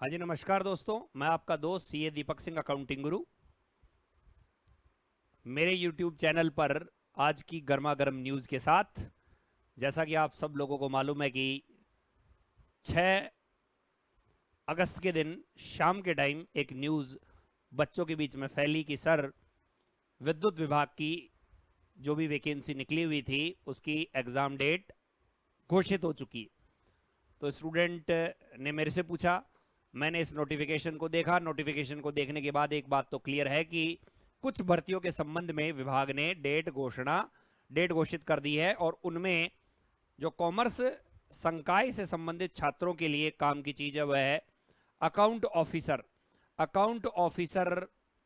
हाँ जी, नमस्कार दोस्तों। मैं आपका दोस्त सीए दीपक सिंह, अकाउंटिंग गुरु। मेरे YouTube चैनल पर आज की गर्मा गर्म न्यूज़ के साथ, जैसा कि आप सब लोगों को मालूम है कि 6 अगस्त के दिन शाम के टाइम एक न्यूज़ बच्चों के बीच में फैली कि सर, विद्युत विभाग की जो भी वैकेंसी निकली हुई थी उसकी एग्ज़ाम डेट घोषित हो चुकी। तो स्टूडेंट ने मेरे से पूछा, मैंने इस नोटिफिकेशन को देखा। नोटिफिकेशन को देखने के बाद एक बात तो क्लियर है कि कुछ भर्तियों के संबंध में विभाग ने डेट घोषित कर दी है, और उनमें जो कॉमर्स संकाय से संबंधित छात्रों के लिए काम की चीज है वह है अकाउंट ऑफिसर। अकाउंट ऑफिसर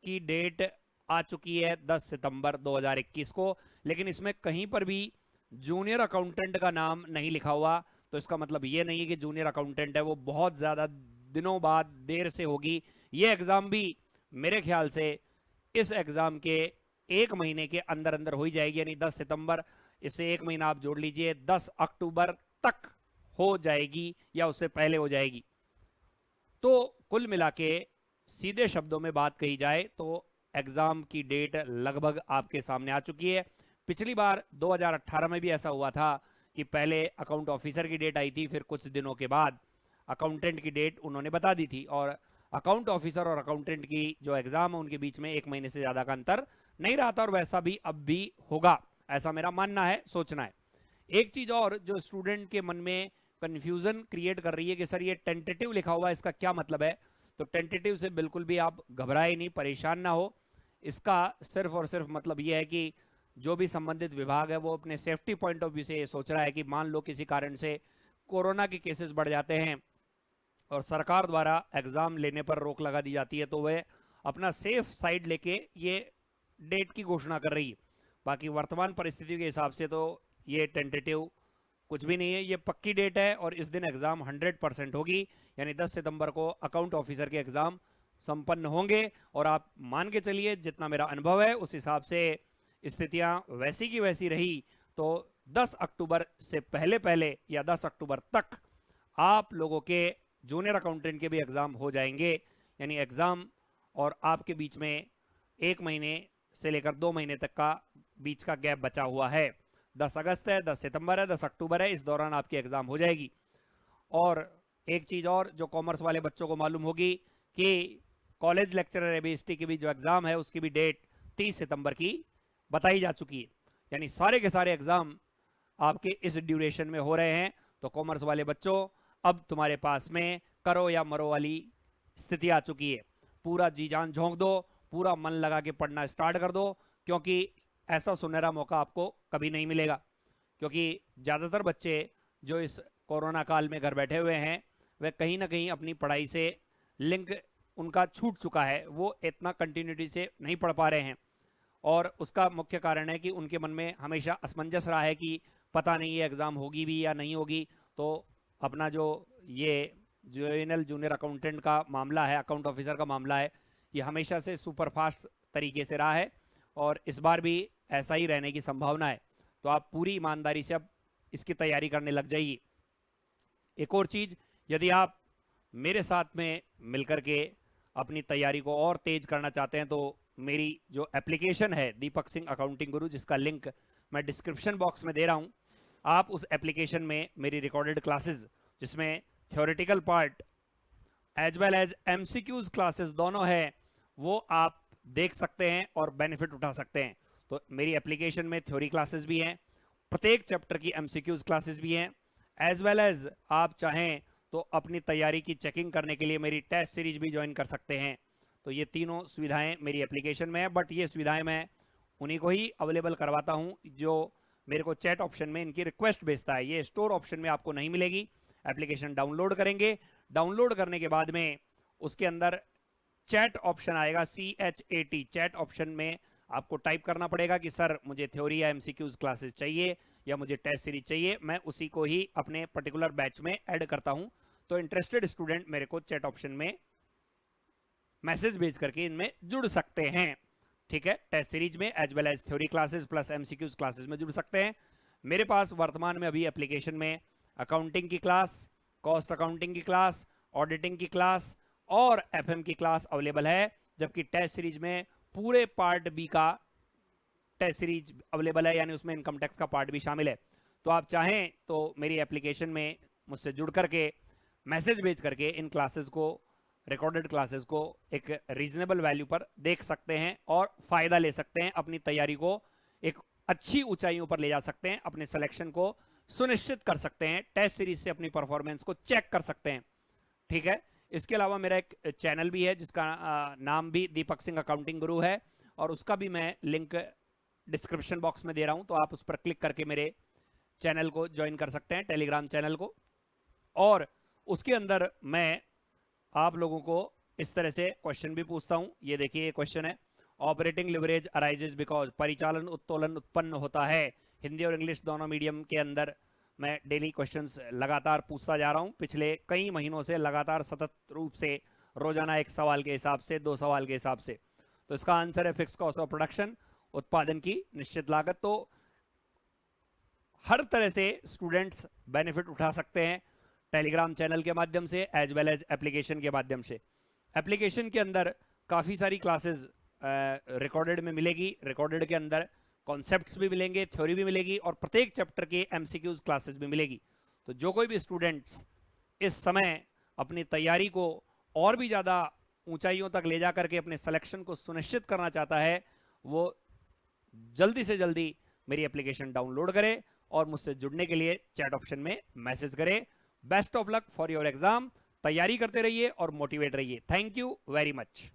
की डेट आ चुकी है 10 सितंबर 2021 को, लेकिन इसमें कहीं पर भी जूनियर अकाउंटेंट का नाम नहीं लिखा हुआ। तो इसका मतलब ये नहीं है कि जूनियर अकाउंटेंट है वो बहुत ज़्यादा दिनों बाद देर से होगी। ये एग्ज़ाम भी मेरे ख्याल से इस एग्ज़ाम के एक महीने के अंदर अंदर हो ही जाएगी, यानी 10 सितंबर, इससे एक महीना आप जोड़ लीजिए, 10 अक्टूबर तक हो जाएगी या उससे पहले हो जाएगी। तो कुल मिला के सीधे शब्दों में बात कही जाए तो एग्ज़ाम की डेट लगभग आपके सामने आ चुकी है। पिछली बार 2018 में भी ऐसा हुआ था कि पहले अकाउंट ऑफिसर की डेट आई थी, फिर कुछ दिनों के बाद अकाउंटेंट की डेट उन्होंने बता दी थी, और अकाउंट ऑफिसर और अकाउंटेंट की जो एग्ज़ाम है उनके बीच में एक महीने से ज़्यादा का अंतर नहीं रहा था, और वैसा भी अब भी होगा, ऐसा मेरा मानना है, सोचना है। एक चीज़ और जो स्टूडेंट के मन में कंफ्यूजन क्रिएट कर रही है कि सर ये टेंटेटिव लिखा हुआ है, इसका क्या मतलब है। तो टेंटेटिव से बिल्कुल भी आप घबराए नहीं, परेशान ना हो। इसका सिर्फ और सिर्फ मतलब ये है कि जो भी संबंधित विभाग है वो अपने सेफ्टी पॉइंट ऑफ व्यू से ये सोच रहा है कि मान लो किसी कारण से कोरोना के केसेस बढ़ जाते हैं और सरकार द्वारा एग्ज़ाम लेने पर रोक लगा दी जाती है, तो वह अपना सेफ साइड लेके ये डेट की घोषणा कर रही है। बाकी वर्तमान परिस्थिति के हिसाब से तो ये टेंटेटिव कुछ भी नहीं है, ये पक्की डेट है, और इस दिन एग्ज़ाम 100% होगी, यानी 10 सितंबर को अकाउंट ऑफिसर के एग्ज़ाम संपन्न होंगे। और आप मान के चलिए, जितना मेरा अनुभव है उस हिसाब से स्थितियां वैसी की वैसी रही तो 10 अक्टूबर से पहले पहले या 10 अक्टूबर तक आप लोगों के जूनियर अकाउंटेंट के भी एग्ज़ाम हो जाएंगे। यानी एग्ज़ाम और आपके बीच में एक महीने से लेकर 2 महीने तक का बीच का गैप बचा हुआ है। 10 अगस्त है, 10 सितंबर है, 10 अक्टूबर है, इस दौरान आपकी एग्ज़ाम हो जाएगी। और एक चीज़ और जो कॉमर्स वाले बच्चों को मालूम होगी कि कॉलेज लेक्चरर एबीएसटी की भी जो एग्ज़ाम है उसकी भी डेट 30 सितंबर की बताई जा चुकी है। यानी सारे के सारे एग्ज़ाम आपके इस ड्यूरेशन में हो रहे हैं। तो कॉमर्स वाले बच्चों, अब तुम्हारे पास में करो या मरो वाली स्थिति आ चुकी है। पूरा जी जान झोंक दो, पूरा मन लगा के पढ़ना स्टार्ट कर दो, क्योंकि ऐसा सुनहरा मौका आपको कभी नहीं मिलेगा। क्योंकि ज़्यादातर बच्चे जो इस कोरोना काल में घर बैठे हुए हैं वे कहीं ना कहीं अपनी पढ़ाई से लिंक उनका छूट चुका है, वो इतना कंटिन्यूटी से नहीं पढ़ पा रहे हैं। और उसका मुख्य कारण है कि उनके मन में हमेशा असमंजस रहा है कि पता नहीं ये एग्ज़ाम होगी भी या नहीं होगी। तो अपना जो ये जोइनल जूनियर अकाउंटेंट का मामला है, अकाउंट ऑफिसर का मामला है, ये हमेशा से सुपरफास्ट तरीके से रहा है, और इस बार भी ऐसा ही रहने की संभावना है। तो आप पूरी ईमानदारी से अब इसकी तैयारी करने लग जाइए। एक और चीज़, यदि आप मेरे साथ में मिलकर के अपनी तैयारी को और तेज करना चाहते हैं तो मेरी जो एप्लीकेशन है दीपक सिंह अकाउंटिंग गुरु, जिसका लिंक मैं डिस्क्रिप्शन बॉक्स में दे रहा हूं, आप उस एप्लीकेशन में मेरी रिकॉर्डेड क्लासेस, जिसमें theoretical part as well as MCQs classes दोनों है, वो आप देख सकते हैं और बेनिफिट उठा सकते हैं। तो मेरी एप्लीकेशन में थ्योरी क्लासेस भी हैं, प्रत्येक चैप्टर की एमसीक्यूज क्लासेस भी हैं, एज वेल एज आप चाहें तो अपनी तैयारी की चेकिंग करने के लिए मेरी टेस्ट सीरीज भी ज्वाइन कर सकते हैं। तो ये तीनों सुविधाएं मेरी एप्लीकेशन में है, बट ये सुविधाएं मैं उन्हीं को ही अवेलेबल करवाता हूं जो मेरे को चैट ऑप्शन में इनकी रिक्वेस्ट भेजता है। ये स्टोर ऑप्शन में आपको नहीं मिलेगी। एप्लीकेशन डाउनलोड करेंगे, डाउनलोड करने के बाद में उसके अंदर चैट ऑप्शन आएगा, CHAT, चैट ऑप्शन में आपको टाइप करना पड़ेगा कि सर मुझे थ्योरी या एमसीक्यूज क्लासेस चाहिए या मुझे टेस्ट सीरीज चाहिए। मैं उसी को ही अपने पर्टिकुलर बैच में ऐड करता हूं। तो इंटरेस्टेड स्टूडेंट मेरे को चैट ऑप्शन में मैसेज भेज करके इनमें जुड़ सकते हैं। ठीक है, टेस्ट सीरीज में as well as theory classes plus MCQs classes में जुड़ सकते हैं। मेरे पास वर्तमान में अभी एप्लीकेशन में अकाउंटिंग की क्लास, कॉस्ट अकाउंटिंग की क्लास, ऑडिटिंग की क्लास और एफएम की क्लास अवेलेबल है, जबकि टेस्ट सीरीज में पूरे पार्ट बी का टेस्ट सीरीज अवेलेबल है, यानी उसमें इनकम टैक्स का पार्ट भी शामिल है। तो आप चाहें तो मेरी एप्लीकेशन में मुझसे जुड़ करके मैसेज भेज करके इन क्लासेस को, रिकॉर्डेड क्लासेस को एक रीजनेबल वैल्यू पर देख सकते हैं और फायदा ले सकते हैं, अपनी तैयारी को एक अच्छी ऊंचाइयों पर ले जा सकते हैं, अपने सिलेक्शन को सुनिश्चित कर सकते हैं, टेस्ट सीरीज से अपनी परफॉर्मेंस को चेक कर सकते हैं। ठीक है, इसके अलावा मेरा एक चैनल भी है जिसका नाम भी दीपक सिंह अकाउंटिंग गुरु है, और उसका भी मैं लिंक डिस्क्रिप्शन बॉक्स में दे रहा हूं, तो आप उस पर क्लिक करके मेरे चैनल को ज्वाइन कर सकते हैं, टेलीग्राम चैनल को। और उसके अंदर मैं आप लोगों को इस तरह से क्वेश्चन भी पूछता हूं। ये देखिए, ये क्वेश्चन है, ऑपरेटिंग लिवरेज अराइजेज बिकॉज, परिचालन उत्तोलन उत्पन्न होता है। हिंदी और इंग्लिश दोनों मीडियम के अंदर मैं डेली क्वेश्चंस लगातार पूछता जा रहा हूं, पिछले कई महीनों से लगातार सतत रूप से, रोजाना एक सवाल के हिसाब से, 2 सवाल के हिसाब से। तो इसका आंसर है फिक्स कॉस्ट ऑफ प्रोडक्शन, उत्पादन की निश्चित लागत। तो हर तरह से स्टूडेंट्स बेनिफिट उठा सकते हैं टेलीग्राम चैनल के माध्यम से, एज वेल एज एप्लीकेशन के माध्यम से। एप्लीकेशन के अंदर काफ़ी सारी क्लासेस रिकॉर्डेड में मिलेगी, रिकॉर्डेड के अंदर कॉन्सेप्ट्स भी मिलेंगे, थ्योरी भी मिलेगी, और प्रत्येक चैप्टर के एमसीक्यूज क्लासेस भी मिलेगी। तो जो कोई भी स्टूडेंट्स इस समय अपनी तैयारी को और भी ज़्यादा ऊंचाइयों तक ले जा करके अपने सिलेक्शन को सुनिश्चित करना चाहता है, वो जल्दी से जल्दी मेरी एप्लीकेशन डाउनलोड करे और मुझसे जुड़ने के लिए चैट ऑप्शन में मैसेज करे। Best of luck for your exam. तैयारी करते रहिए और मोटिवेट रहिए। Thank you very much.